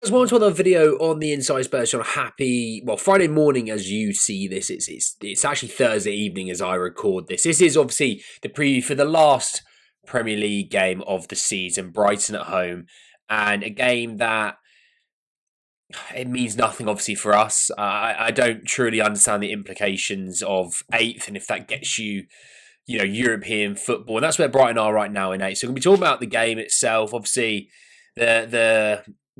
Just wanted to another video on the Inside Spurs on a happy, Friday morning as you see this. It's actually Thursday evening as I record this. This is obviously the preview for the last Premier League game of the season, Brighton at home, and a game that it means nothing obviously for us. I don't truly understand the implications of 8th and if that gets you, European football, and that's where Brighton are right now in 8th. So we're going to be talking about the game itself, obviously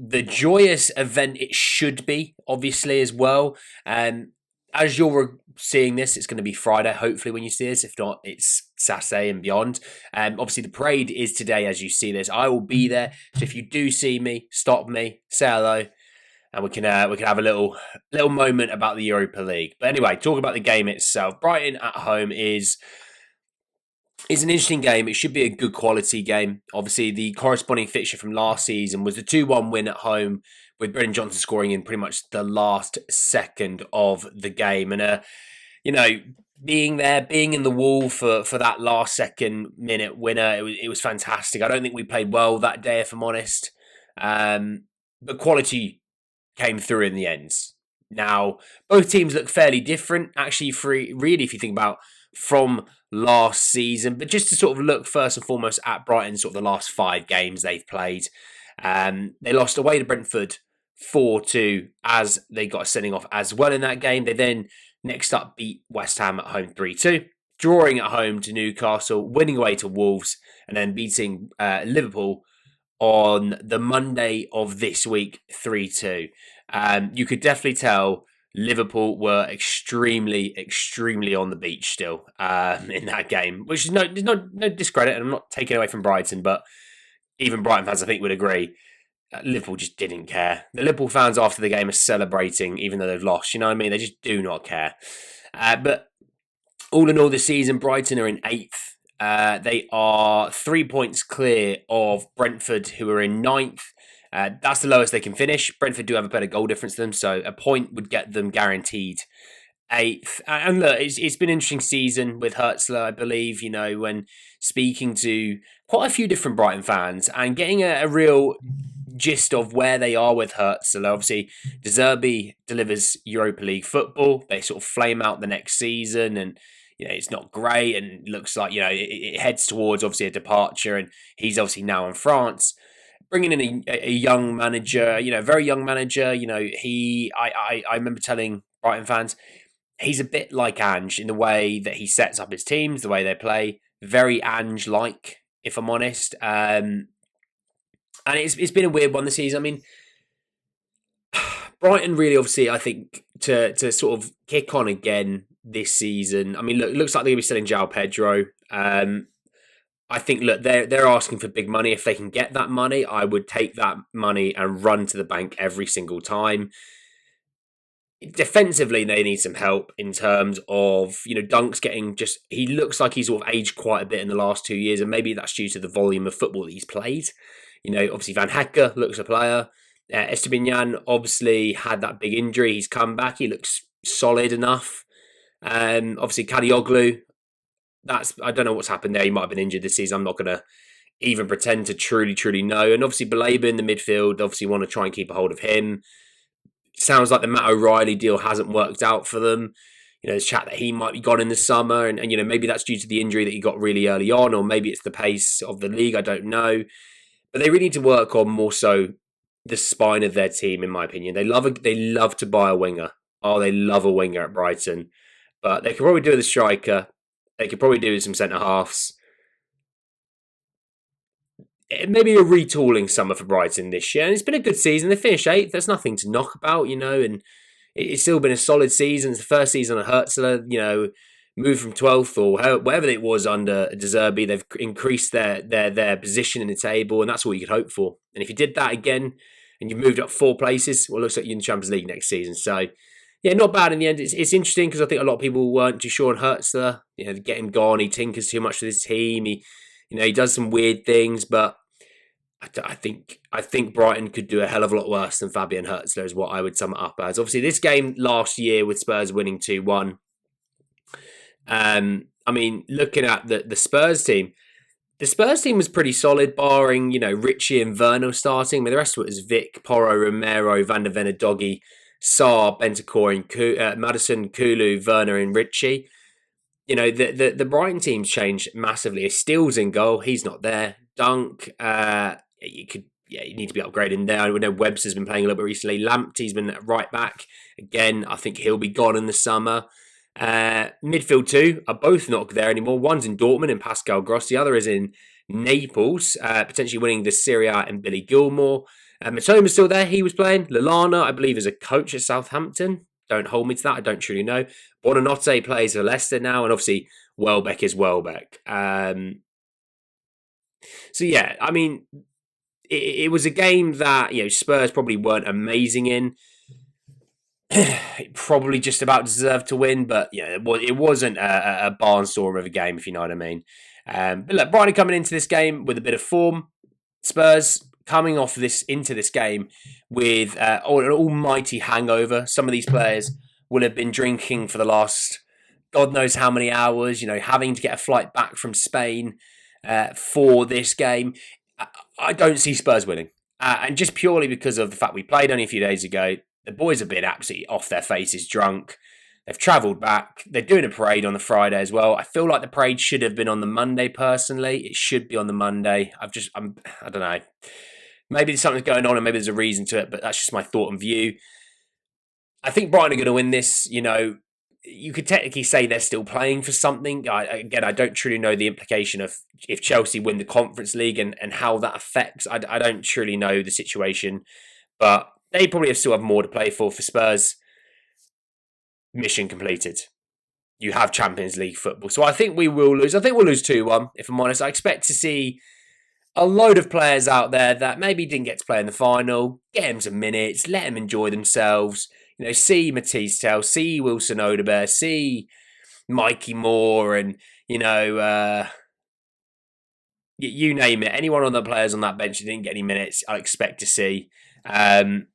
the joyous event it should be, obviously, as well. As you're seeing this, it's going to be Friday, hopefully, when you see this. If not, it's Saturday and beyond. Obviously, the parade is today as you see this. I will be there. So if you do see me, stop me, say hello, and we can have a little moment about the Europa League. But anyway, talk about the game itself. Brighton at home is an interesting game. It should be a good quality game. Obviously, the corresponding fixture from last season was the 2-1 win at home with Brendan Johnson scoring in pretty much the last second of the game. And, being there, being in the wall for that last second minute winner, it was fantastic. I don't think we played well that day, if I'm honest. But quality came through in the end. Now, both teams look fairly different, actually, really, if you think about from last season. But just to sort of look first and foremost at Brighton, sort of the last 5 games they've played. They lost away to Brentford 4-2 as they got a sending off as well in that game. They then next up beat West Ham at home 3-2, drawing at home to Newcastle, winning away to Wolves, and then beating Liverpool on the Monday of this week 3-2. You could definitely tell Liverpool were extremely, extremely on the beach still in that game, which is no discredit, and I'm not taking away from Brighton, but even Brighton fans, I think, would agree. Liverpool just didn't care. The Liverpool fans after the game are celebrating, even though they've lost. You know what I mean? They just do not care. But all in all, this season, Brighton are in 8th. They are 3 points clear of Brentford, who are in 9th. That's the lowest they can finish. Brentford do have a better goal difference than them, so a point would get them guaranteed 8th. And look, it's been an interesting season with Hertzler, I believe, when speaking to quite a few different Brighton fans and getting a real gist of where they are with Hertzler. Obviously, De Zerbi delivers Europa League football. They sort of flame out the next season and it's not great and looks like, it heads towards obviously a departure, and he's obviously now in France. Bringing in a young manager, a very young manager, I remember telling Brighton fans, he's a bit like Ange in the way that he sets up his teams, the way they play. Very Ange-like, if I'm honest. And it's been a weird one this season. I mean, Brighton really, obviously, I think, to sort of kick on again this season. I mean, look, it looks like they're going to be selling João Pedro. I think, look, they're asking for big money. If they can get that money, I would take that money and run to the bank every single time. Defensively, they need some help in terms of, Dunk's he looks like he's sort of aged quite a bit in the last 2 years, and maybe that's due to the volume of football that he's played. Obviously Van Hecke looks a player. Estepinian obviously had that big injury. He's come back. He looks solid enough. Obviously Kadioglu, I don't know what's happened there. He might have been injured this season. I'm not going to even pretend to truly know. And obviously Baleba in the midfield, obviously want to try and keep a hold of him. Sounds like the Matt O'Reilly deal hasn't worked out for them. There's chat that he might be gone in the summer, and maybe that's due to the injury that he got really early on, or maybe it's the pace of the league. I don't know. But they really need to work on more so the spine of their team, in my opinion. They love to buy a winger. Oh, they love a winger at Brighton. But they could probably do with a striker. They could probably do with some centre-halves. Maybe a retooling summer for Brighton this year. And it's been a good season. They finished 8th. There's nothing to knock about, and it's still been a solid season. It's the first season of Hertzler, moved from 12th or whatever it was under De Zerbi. They've increased their position in the table, and that's all you could hope for. And if you did that again and you've moved up 4 places, well, it looks like you're in the Champions League next season. So, yeah, not bad in the end. It's interesting because I think a lot of people weren't too sure on Hertzler. Get him gone. He tinkers too much with his team. He does some weird things, but I think Brighton could do a hell of a lot worse than Fabian Hertzler is what I would sum it up as. Obviously, this game last year with Spurs winning 2-1. I mean, looking at the Spurs team, The Spurs team was pretty solid, barring, Richie and Werner starting. I mean, the rest of it was Vic, Porro, Romero, Van der Ven, Doggy, Saar, Bentancur, and Madison, Kulu, Werner, and Richie. The Brighton team's changed massively. Steele's in goal. He's not there. Dunk, you need to be upgrading there. I know Webster's been playing a little bit recently. Lamptey's been right back. Again, I think he'll be gone in the summer. Midfield two are both not there anymore. One's in Dortmund and Pascal Gross. The other is in Naples, potentially winning the Serie A, and Billy Gilmore. Matoma's still there. He was playing. Lallana, I believe, is a coach at Southampton. Don't hold me to that. I don't truly know. Buonanotte plays for Leicester now, and obviously Welbeck is Welbeck. So yeah, I mean, it was a game that Spurs probably weren't amazing in. Probably just about deserved to win, but it wasn't a barnstormer of a game, if you know what I mean. But look, Brighton coming into this game with a bit of form. Spurs coming off into this game with an almighty hangover. Some of these players will have been drinking for the last God knows how many hours, having to get a flight back from Spain for this game. I don't see Spurs winning. And just purely because of the fact we played only a few days ago, the boys have been absolutely off their faces drunk. They've travelled back. They're doing a parade on the Friday as well. I feel like the parade should have been on the Monday, personally. It should be on the Monday. I don't know. Maybe something's going on and maybe there's a reason to it, but that's just my thought and view. I think Brighton are going to win this. You could technically say they're still playing for something. I don't truly know the implication of if Chelsea win the Conference League and how that affects. I don't truly know the situation, but they probably still have more to play for Spurs. Mission completed. You have Champions League football. So I think we will lose. I think we'll lose 2-1, if I'm honest. I expect to see a load of players out there that maybe didn't get to play in the final. Get them some minutes. Let them enjoy themselves. See Matisse Tell, see Wilson Odobert, see Mikey Moore, and, you name it. Anyone on the players on that bench that didn't get any minutes, I expect to see. And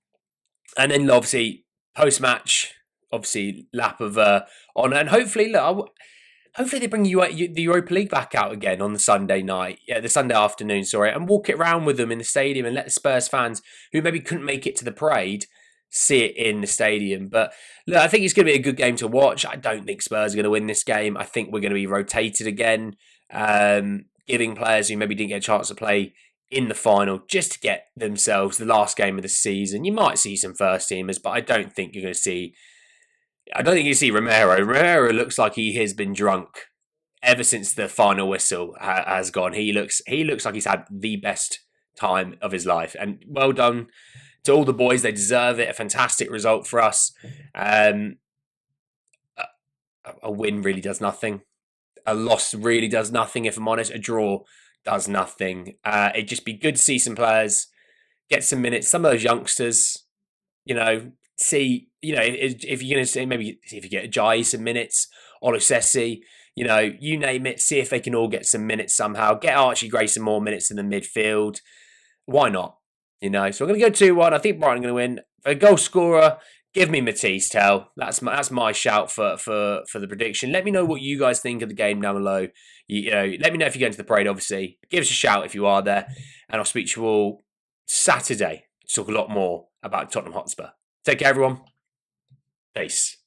then, obviously, post-match, obviously, lap of honour. And hopefully, they bring the Europa League back out again on the Sunday afternoon, and walk it around with them in the stadium and let the Spurs fans who maybe couldn't make it to the parade see it in the stadium. But look, I think it's going to be a good game to watch. I don't think Spurs are going to win this game. I think we're going to be rotated again, giving players who maybe didn't get a chance to play in the final just to get themselves the last game of the season. You might see some first teamers, but I don't think you're going to see. I don't think you see Romero. Romero looks like he has been drunk ever since the final whistle has gone. He looks like he's had the best time of his life. And well done to all the boys. They deserve it. A fantastic result for us. A win really does nothing. A loss really does nothing, if I'm honest. A draw does nothing. It'd just be good to see some players get some minutes. Some of those youngsters, see, if you're going to say, maybe see if you get Ajayi some minutes, Oluseyi, you name it, see if they can all get some minutes somehow. Get Archie Gray some more minutes in the midfield. Why not? So we're going to go 2-1. I think Brighton are going to win. For a goal scorer, give me Matisse Tell. That's my shout for the prediction. Let me know what you guys think of the game down below. Let me know if you're going to the parade, obviously. Give us a shout if you are there. And I'll speak to you all Saturday to talk a lot more about Tottenham Hotspur. Take care, everyone. Peace.